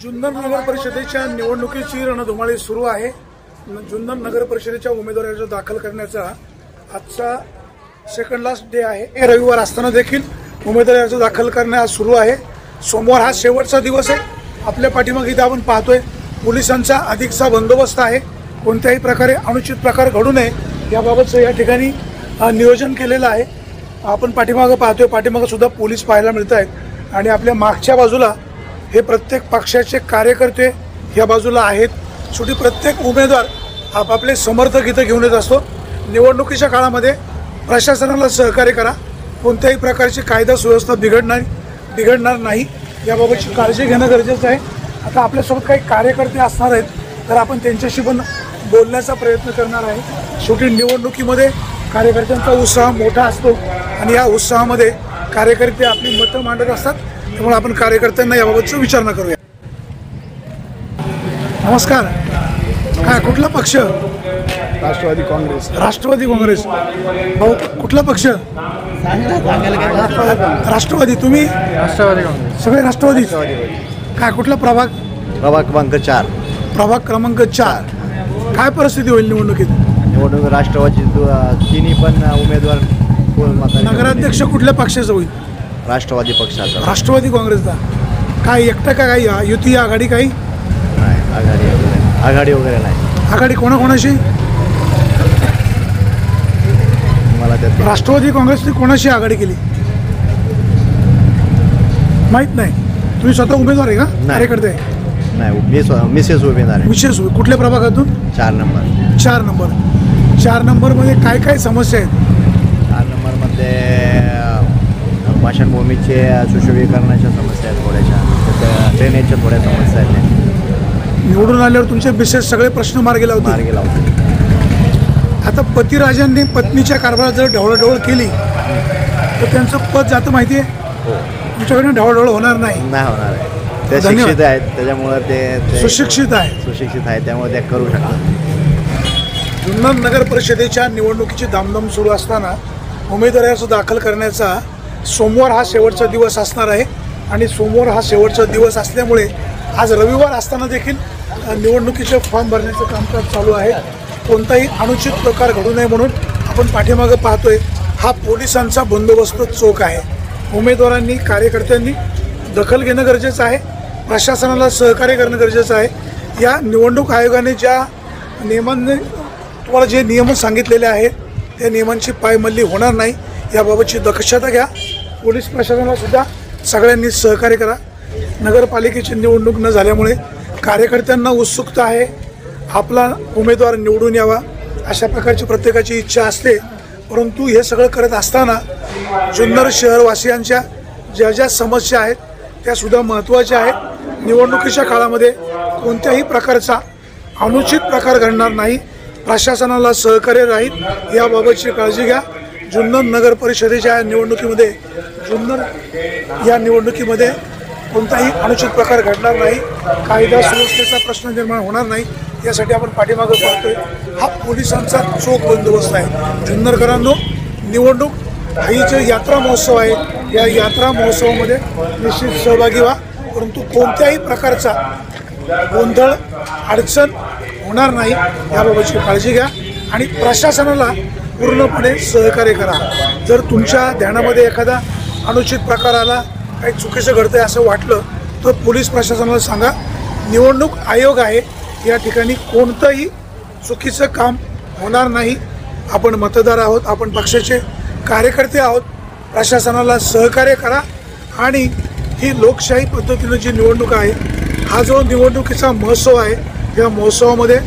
जुन्नर नगर परिषदेच्या निवडणुकीची रणधुमाळी सुरू आहे। जुन्नर नगर परिषदेच्या उमेदवारांचा दाखल करण्याचा आजचा सेकंड लास्ट डे आहे। रविवार असताना देखील उमेदवारांचा दाखल करणे आज सुरू आहे। सोमवार हा शेवटचा दिवस आहे। आपल्या पाठीमागे इथे आपण पाहतोय पोलिसांचा अधिकचा बंदोबस्त आहे। कोणत्याही प्रकारे अनुचित प्रकार घडू नये याबाबतचं या ठिकाणी नियोजन केलेलं आहे। आपण पाठीमागे पाहतोय, पाठीमागे सुद्धा पोलीस पाहायला मिळत आहेत आणि आपल्या मागच्या बाजूला हे प्रत्येक पक्षाचे कार्यकर्ते या बाजूला आहेत। शेवटी प्रत्येक उमेदवार आपापले समर्थक इथे घेऊन येत असतो। निवडणुकीच्या काळामध्ये प्रशासनाला सहकार्य करा, कोणत्याही प्रकारची कायदा सुव्यवस्था बिघडणार नाही याबाबतची काळजी घेणं गरजेचं आहे। आता आपल्यासोबत काही कार्यकर्ते असणार आहेत, तर आपण त्यांच्याशी पण बोलण्याचा प्रयत्न करणार आहे। शेवटी निवडणुकीमध्ये कार्यकर्त्यांचा उत्साह मोठा असतो आणि या उत्साहामध्ये कार्यकर्ते आपली मतं मांडत असतात, त्यामुळे आपण कार्यकर्त्यांना याबाबतचं विचारणा करूया। नमस्कार, काय कुठला पक्ष? राष्ट्रवादी काँग्रेस। राष्ट्रवादी काँग्रेस। भाऊ कुठला पक्ष? राष्ट्रवादी। तुम्ही? राष्ट्रवादी काँग्रेस। सगळे राष्ट्रवादी। काय कुठला प्रभाग? प्रभाग क्रमांक 4। प्रभाग क्रमांक 4। काय परिस्थिती होईल निवडणुकीत? निवडणूक राष्ट्रवादी तिन्ही पण उमेदवार नगराध्यक्ष कुठल्या पक्षाचा होईल? राष्ट्रवादी पक्षाचा। राष्ट्रवादी काँग्रेसचा। काय एकटा का काही युती आघाडी काही? नाही, आघाडी वगैरे नाही। आघाडी कोणाकोणाशी? मला त्यात राष्ट्रवादी काँग्रेसने कोणाशी आघाडी केली माहित नाही। तुम्ही स्वतः उमेदवार आहे का? कार्यकर्ते? नाही, मिसेस उमेदवार आहे। विशेष कुठल्या प्रभागातून? 4 नंबर। 4 नंबर। 4 नंबरमध्ये काय काय समस्या आहेत? 4 नंबरमध्ये स्मशानभूमीचे सुशोभीकरणाच्या समस्या आहेत, थोड्याशा ड्रेनेजच्या थोड्या समस्या आहेत। निवडून आल्यावर तुमचे विशेष सगळे प्रश्न मार्गी लावते। आता पतिराजांनी पत्नीच्या कारभारात जर ढवळाढवळ केली तर त्यांचं पद जातं माहिती आहे? तुमच्याकडे ढवळाढवळ होणार नाही। नाही होणार आहे, ते शिक्षित आहेत, त्याच्यामुळे ते सुशिक्षित आहे त्यामुळे ते करू शकतात। जुन्नर नगर परिषदेच्या निवडणुकीची धामधूम सुरू असताना उमेदवारांचा दाखल करण्याचा सोमवार हा शेवटचा दिवस असणार आहे आणि सोमवार हा शेवटचा दिवस असल्यामुळे आज रविवार असताना देखील निवडणुकीचे फॉर्म भरण्याचं कामकाज चालू आहे। कोणताही अनुचित प्रकार घडू नये म्हणून आपण पाठीमागे पाहतोय, हा पोलिसांचा बंदोबस्त चोख आहे। उमेदवारांनी कार्यकर्त्यांनी दखल घेणं गरजेचं आहे, प्रशासनाला सहकार्य करणं गरजेचं आहे। या निवडणूक आयोगाने ज्या नियमांनी तुम्हाला जे नियम सांगितलेले आहेत त्या नियमांची पायमल्ली होणार नाही याबाबतची दक्षता घ्या। पोलीस प्रशासनाला सुद्धा सगळ्यांनी सहकार्य करा। नगरपालिकेची निवडणूक न झाल्यामुळे कार्यकर्त्यांना उत्सुकता आहे, आपला उमेदवार निवडून यावा अशा प्रकारची प्रत्येकाची इच्छा असते। परंतु हे सगळं करत असताना जुन्नर शहरवासियांच्या ज्या ज्या समस्या आहेत त्यासुद्धा महत्त्वाच्या आहेत। निवडणुकीच्या काळामध्ये कोणत्याही प्रकारचा अनुचित प्रकार घडणार नाही, प्रशासनाला सहकार्य राहील याबाबतची काळजी घ्या। जुन्नर नगर परिषदेच्या निवडणुकीमध्ये कोणताही अनुचित प्रकार घडणार नाही, कायदा सुव्यवस्थेचा प्रश्न निर्माण होणार नाही यासाठी आपण पाठीमागे पाहतोय, हा पोलिसांचा चोख बंदोबस्त आहे। जुन्नरकरांनो, निवडणूक ही जे यात्रा महोत्सव आहे या यात्रा महोत्सवामध्ये निश्चित सहभागी व्हा, परंतु कोणत्याही प्रकारचा गोंधळ अडचण होणार नाही याबाबतची काळजी घ्या आणि प्रशासनाला पूर्णपणे सहकार्य करा। जर तुमच्या ध्यानामध्ये एखादा अनुचित प्रकार आला, काही चुकीचं घडतंय असं वाटलं तर पोलीस प्रशासनाला सांगा। निवडणूक आयोग आहे, या ठिकाणी कोणतंही चुकीचं काम होणार नाही। आपण मतदार आहोत, आपण पक्षाचे कार्यकर्ते आहोत, प्रशासनाला सहकार्य करा आणि ही लोकशाही पद्धतीनं जी निवडणूक आहे, हा जो निवडणुकीचा महोत्सव आहे या महोत्सवामध्ये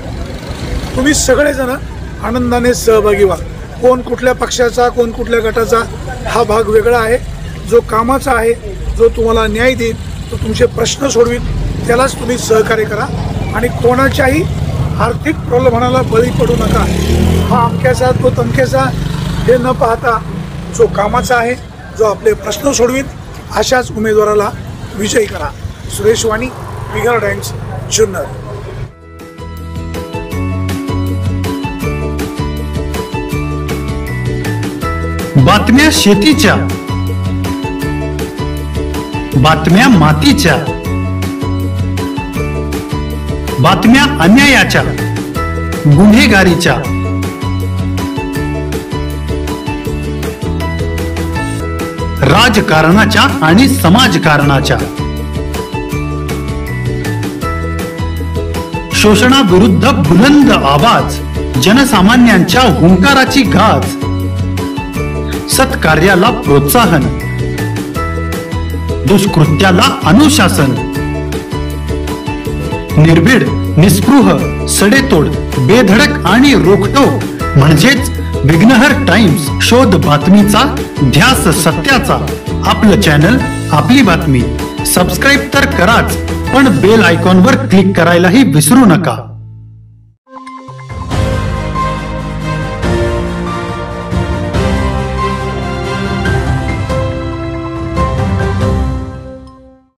तुम्ही सगळेजण आनंदाने सहभागी व्हा। कोण कुठल्या पक्षाचा, कोण कुठल्या गटाचा हा भाग वेगळा आहे। जो कामाचा आहे, जो तुम्हाला न्याय देईल, तो तुमचे प्रश्न सोडवेल, त्यालाच तुम्ही सहकार्य करा आणि कोणाच्याही आर्थिक प्रलोभनाला बळी पडू नका। हा अमक्याचा तो तमक्याचा हे न पाहता जो कामाचा आहे, जो आपले प्रश्न सोडवेल अशाच उमेदवाराला विजयी करा। सुरेश वाणी, बिगर टाइम्स, जुन्नर। बातम्या शेतीच्या, बातम्या मातीच्या, बातम्या अन्यायाच्या, गुन्हेगारीच्या, राजकारणाच्या आणि समाजकारणाच्या, शोषणाविरुद्ध बुलंद आवाज, जनसामान्यांच्या हुंकाराची गाज, सत्कार्याला प्रोत्साहन, दुष्कृत्याला अनुशासन, निर्भीड, निस्पृह, सडेतोड, बेधडक आणि रोखटोक म्हणजेच विघ्नहर टाइम्स. शोध बातमीचा, ध्यास सत्याचा. आपलं चॅनल, आपली बातमी. सबस्क्राईब तर कराच, पण बेल आयकॉनवर क्लिक करायलाही विसरू नका.